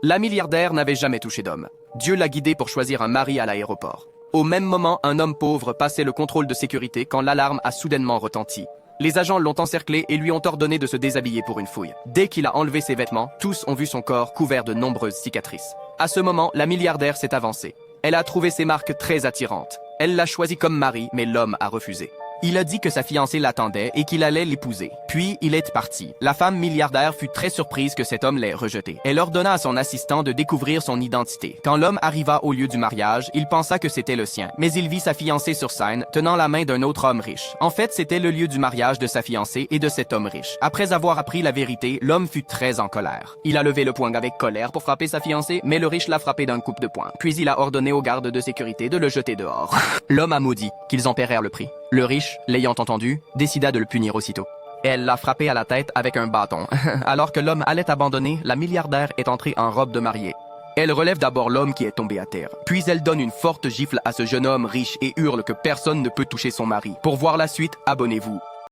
La milliardaire n'avait jamais touché d'homme. Dieu l'a guidée pour choisir un mari à l'aéroport. Au même moment, un homme pauvre passait le contrôle de sécurité quand l'alarme a soudainement retenti. Les agents l'ont encerclé et lui ont ordonné de se déshabiller pour une fouille. Dès qu'il a enlevé ses vêtements, tous ont vu son corps couvert de nombreuses cicatrices. À ce moment, la milliardaire s'est avancée. Elle a trouvé ses marques très attirantes. Elle l'a choisi comme mari, mais l'homme a refusé. Il a dit que sa fiancée l'attendait et qu'il allait l'épouser. Puis, il est parti. La femme milliardaire fut très surprise que cet homme l'ait rejeté. Elle ordonna à son assistant de découvrir son identité. Quand l'homme arriva au lieu du mariage, il pensa que c'était le sien. Mais il vit sa fiancée sur scène, tenant la main d'un autre homme riche. En fait, c'était le lieu du mariage de sa fiancée et de cet homme riche. Après avoir appris la vérité, l'homme fut très en colère. Il a levé le poing avec colère pour frapper sa fiancée, mais le riche l'a frappé d'un coup de poing. Puis il a ordonné aux gardes de sécurité de le jeter dehors. L'homme a maudit qu'ils en paieraient le prix. Le riche, l'ayant entendu, décida de le punir aussitôt. Elle l'a frappé à la tête avec un bâton. Alors que l'homme allait abandonner, la milliardaire est entrée en robe de mariée. Elle relève d'abord l'homme qui est tombé à terre. Puis elle donne une forte gifle à ce jeune homme riche et hurle que personne ne peut toucher son mari. Pour voir la suite, abonnez-vous.